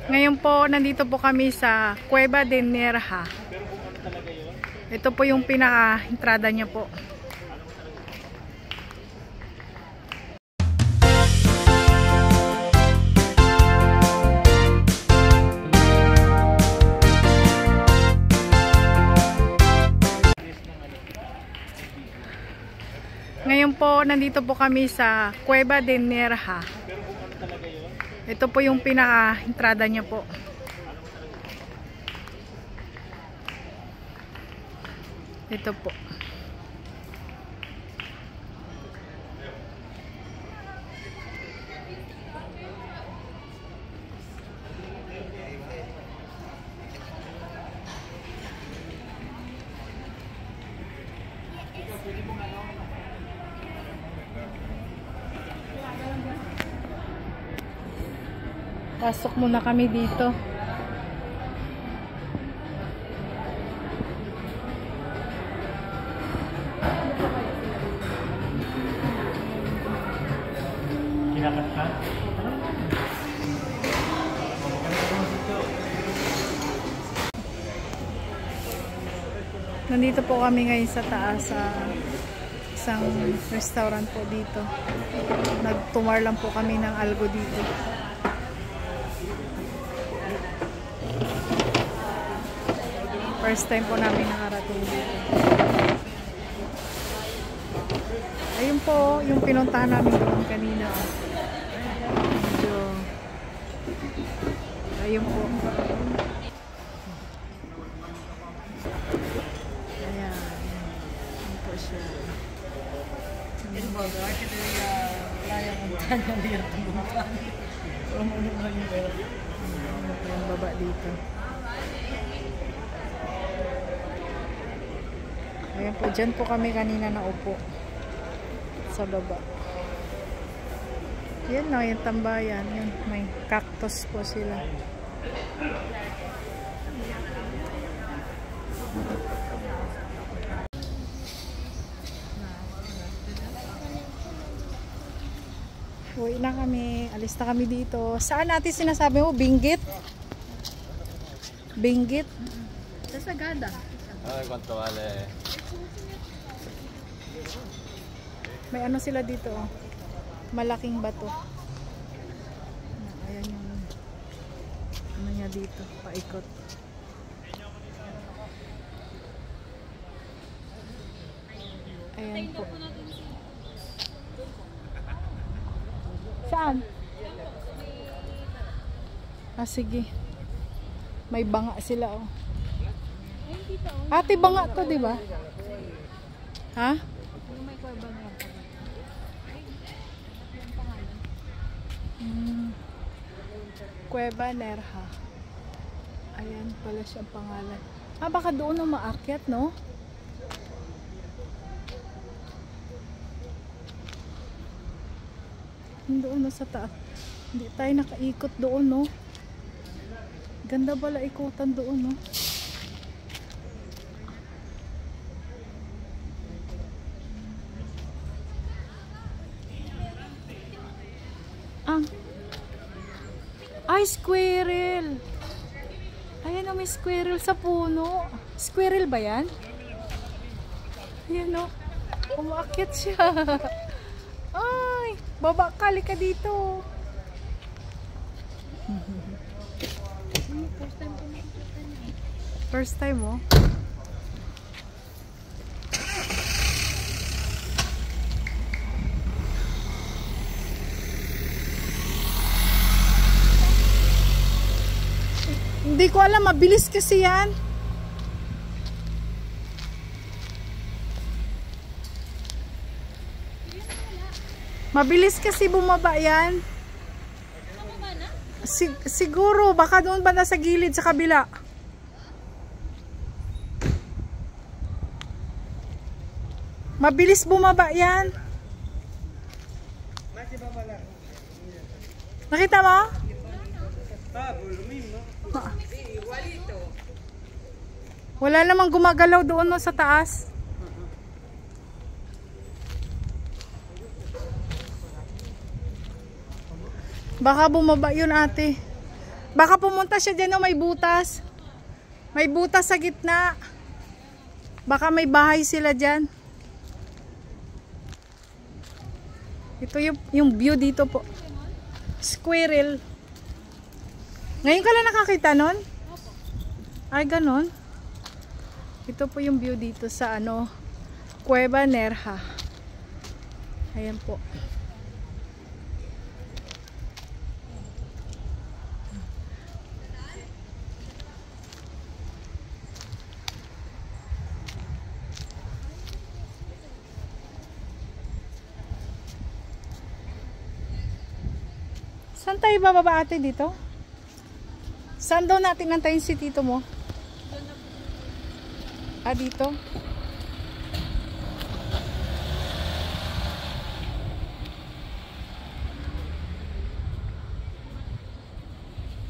Ngayon po, nandito po kami sa Cueva de Nerja. Ito po yung pinaka-entrada niya po. Ngayon po, nandito po kami sa Cueva de Nerja. Ito po yung pinaka-entrada niya po. Ito po. Pasok muna kami dito. Kinakat ka? Nandito po kami ngayon sa taas sa isang restaurant po dito. Nagtumar lang po kami ng algo dito. First time po namin nakarating dito. Ayun po, yung pinuntahan namin doon kanina. Medyo, ayun po. Ayan. Ayun po siya. Ito ba? Bakit ito yung muntahan na liyan tumuntahan? Yung baba dito. Ayan po, dyan po kami kanina naupo sa baba. Yan na, yung tambayan. Yan, may cactus po sila. Uwi na kami. Alis na kami dito. Saan natin sinasabi mo? Benguet? Benguet? Sa Sagada. Ay, kwanto vale. May ano sila dito, oh. Malaking bato. Ayan yung ano niya dito, paikot. Ayan po. Saan? Ah, sige. May banga sila, oh. Ate, banga to, di ba? Ha? May kuweba na yan. Cueva Nerja. Ayan pala siyang pangalan. Ah, baka doon na maakyat, no? Doon na sa taas. Hindi tayo nakaikot doon, no? Ganda pala ikutan doon, no? Ay, squirrel. Ayan o, may squirrel sa puno. Squirrel ba yan? Ayan o. Umaakit siya. Ay, baba, kali ka dito. First time oh. Hindi ko alam, mabilis kasi yan. Mabilis kasi bumaba yan. Siguro, baka doon ba nasa gilid sa kabila. Mabilis bumaba yan. Nakita mo? Wala namang gumagalaw doon no, sa taas. Baka bumaba yun, ate. Baka pumunta siya dyan, no? May butas. May butas sa gitna. Baka may bahay sila dyan. Ito yung view dito po. Squirrel. Ngayon ka lang nakakita nun? Ay, ganon. Ito po yung view dito sa ano, Cueva Nerja. Ayan po. Saan tayo bababa, ate, dito? Saan daw natin nantayin si tito mo? Ah, dito?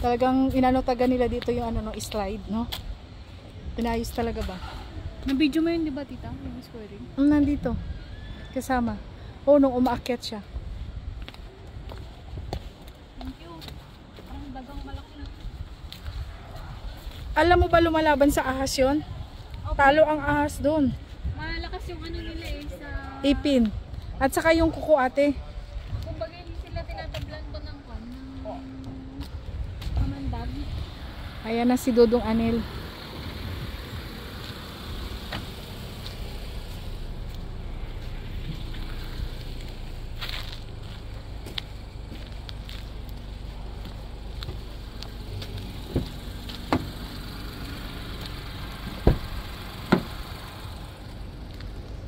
Talagang inanotagan nila dito yung ano, no, slide, no? Pinayos talaga ba? Na-video mo yun, di ba, tita? Yung squaring? Nandito. Kasama. Oo, nung umaakyat siya. Thank you. Parang dagang malaki. Alam mo ba lumalaban sa ahas yun? Talo ang ahas doon. Malakas yung ano nila eh, sa... Ipin. At saka yung kuko, ate. Kumbaga hindi sila tinatablan ko ng kwan, ng kamandag. Ayan na si Dodong Anel.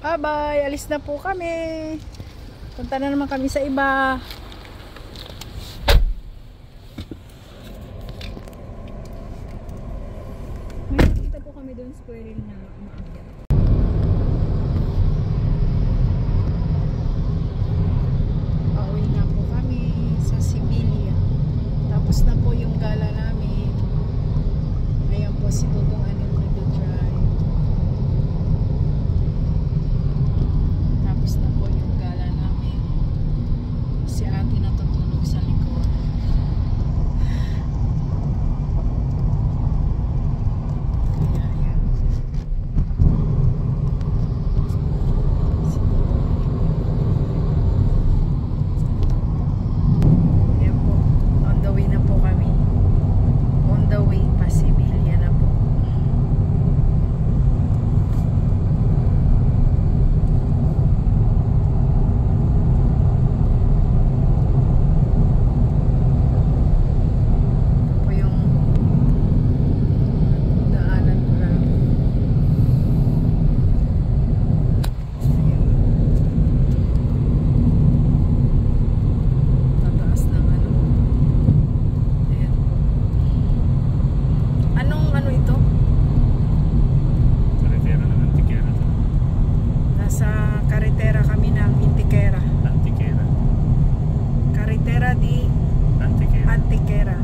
Bye-bye! Alis na po kami. Punta na naman kami sa iba. May nakita po kami doon squaring na umaakyat. Pauwi na po kami sa Sevilla. Tapos na po yung gala namin. Ayan po si Dodong Anel nag-drive. Tapos na po yung gala namin. Si ate natutulog sa likod. Kaya ayan. Si Dodong Anel. Ayan po. On the way na po kami. On the way pa Sevilla na po. Ito po yung daanan ko na. Ayan. Tataas ng ano. Ayan po. Anong ano ito? Karitera ng Antiquera. Nasa karitera kami ng Antiquera. Antiquera. Karitera di Antiquera. Antiquera.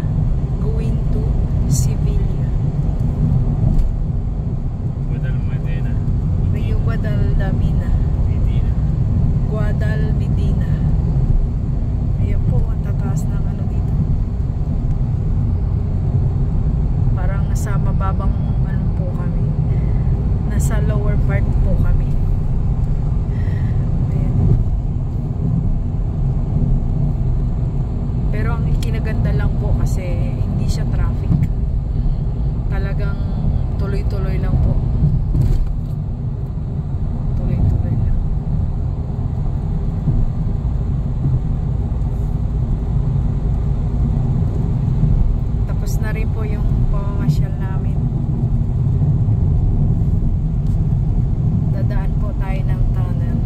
Going to Sevilla. Guadalmedina. Rio Guadalmedina. Medina. Guadalmedina. Ayan po, ang tataas ng ano dito. Parang nasa mababang ano po kami. Nasa lower part po kami. Ayan. Pero ang ikinaganda lang po kasi hindi siya traffic. Talagang tuloy-tuloy lang po. Tuloy-tuloy lang. Tapos na rin po yung pamamasyal namin. Dadaan po tayo ng tunnel.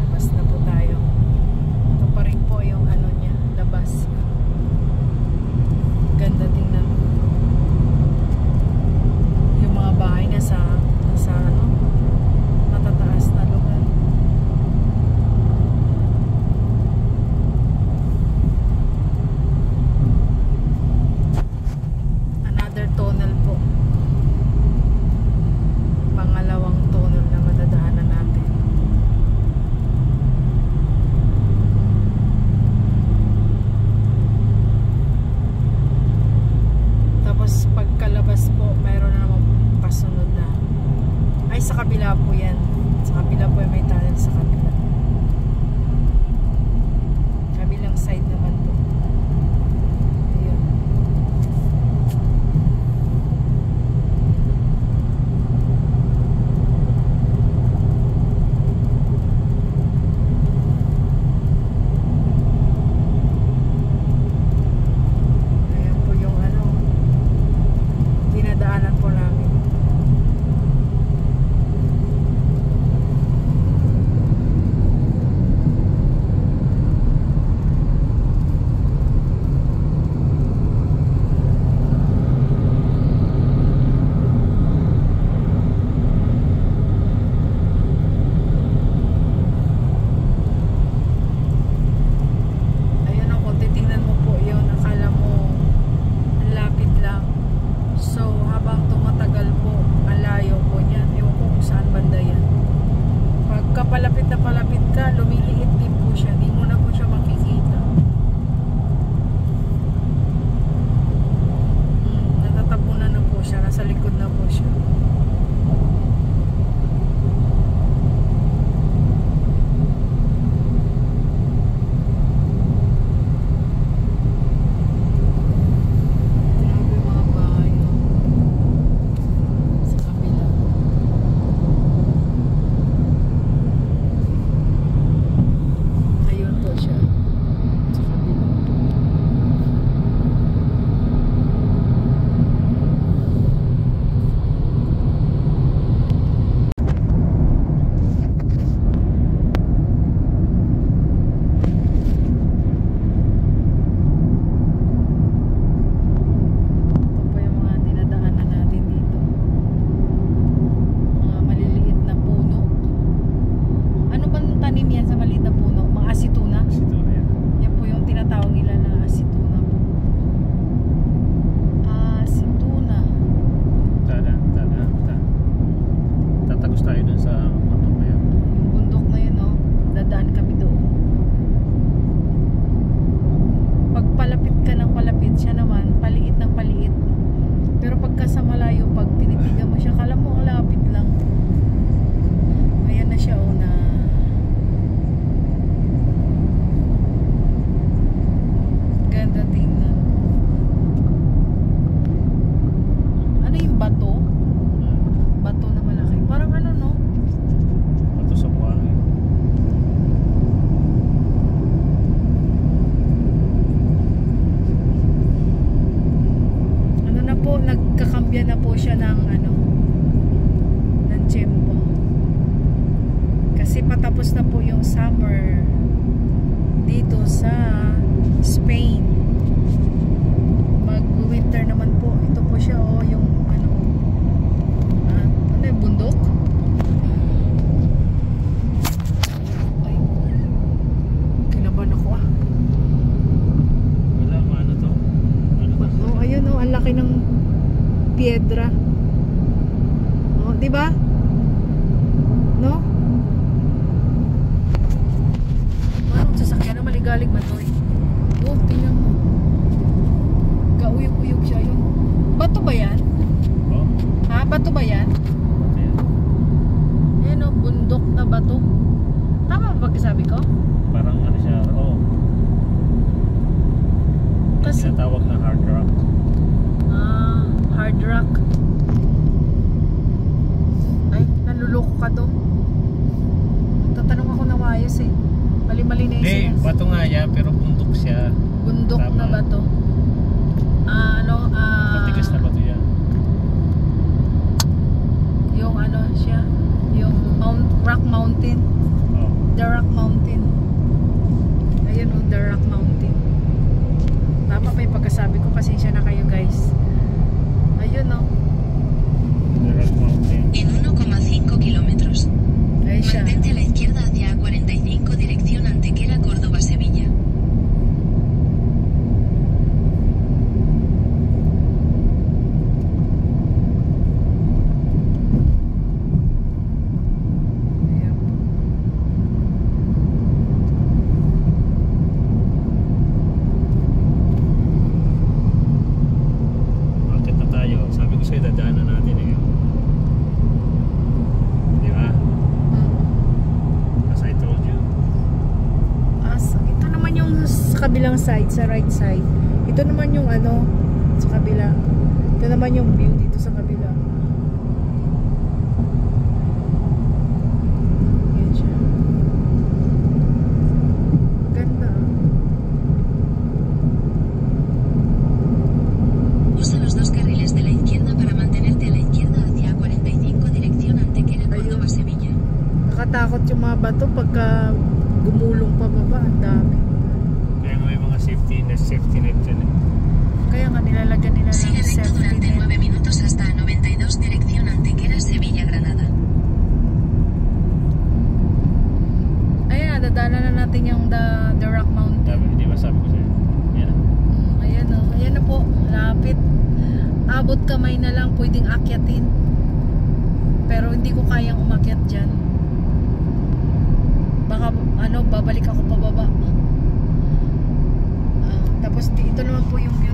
Labas na po tayo. Ito pa rin po yung ano niya, labas. Ganda tingnan. Yung mga bahay na sa sa kabila po yan. Sa kabila po may tunnel sa kabila. Kabilang side naman po. Ayun. Ayan po yung ano, dinadaanan po namin. Ayun o, kung titingnan mo po yun, akala mo ang lapit lang. So, habang tumatagal po, ang layo po niyan. Ewan ko kung saan banda yan. Pagka palapit na palapit ka, lumiliit din po siya. Di mo na po siya makikita. Natatabunan na po siya. Nasa likod na po siya. Grabe mga bahay, no? Sa kabila. Ayun po siya. Sa kabila. Ito po yung mga dinadaanan natin dito. Mga maliliit na puno. Ano bang tanim yan sa maliit na puno? Mga asituna? Sito na yan. Yan po yung tinatawag nila na asituna po. Asituna. Tatagos tayo dun sa bundok na yan. Yung bundok na yun, no? Dadaan kami doon. Pag palapit ka ng palapit, siya naman, paliit ng paliit. Pero pagka sa malayo, pag tinitigan mo siya, kala mo ang lapit lang. Ayan na siya, oh, na ganda tingnan. Ano yung bato? Bato na malaki. Parang ano, no? Ito sa buhangin. Ano na po, nagkakambya na po siya ng ano, ng tiyempo. Kasi patapos na po yung summer dito sa Spain. Mag-winter naman po. Ito po siya, oh, yung ano, ano yung bundok? Ay, kinabahan ako, ah. Wala, ano to? Ano to? Oh, ayun, oh, ang laki ng piedra. Oh, di ba? No? Anong sasakyan na maligalig man to, eh? Oh, tingnan mo. Kauyog-uyog siya yun. Bato ba yan? Oh, Ha? Bato ba yan? ito yan. Ayan, oh, bundok na bato. Tama ba pagkasabi ko? Parang ano siya, oh. Kasi, Tinatawag na hard rock. hard rock. Ay, naluloko ka doon. Tatanong ako na wayos, eh. Mali-mali na yung Hindi, bato nga yan, pero bundok siya. bundok Tama. na bato. Matigas na bato yan. Yung ano siya, yung Rock Mountain. Oh. The Rock Mountain. Ayun, oh, The Rock Mountain. Tama pa yung pagkasabi ko, pasensya na kayo, guys. Ayun, oh. The Rock Mountain. En 1,5 kilómetros. Ayun siya. Mantente a la izquierda hacia A45 dirección Antequera, Córdoba, Sevilla. side, sa right side. Ito naman yung ano, sa kabila. Ito naman yung view dito sa kabila. Yan siya. Ganda. Usa los dos carriles de la izquierda para mantenerte a la izquierda hacia 45 dirección Antequera, Córdoba, Sevilla. Nakatakot yung mga bato pagka gumulong pababa. Ang dami. Kaya nga may mga safety net dyan eh. Kaya nga nilalagyan nila Sigue ng recto safety durante net. 9 minutos hasta 92 dirección Antequera, Sevilla, Granada. Ayan, nadadala na natin yung the Rock Mountain. Di ba sabi ko sa'yo? Yan na. Ayan o. Ayan na po. Lapit. Abot kamay na lang. Pwedeng akyatin. Pero hindi ko kayang umakyat dyan. Baka babalik ako pababa. Tapos dito naman po yung view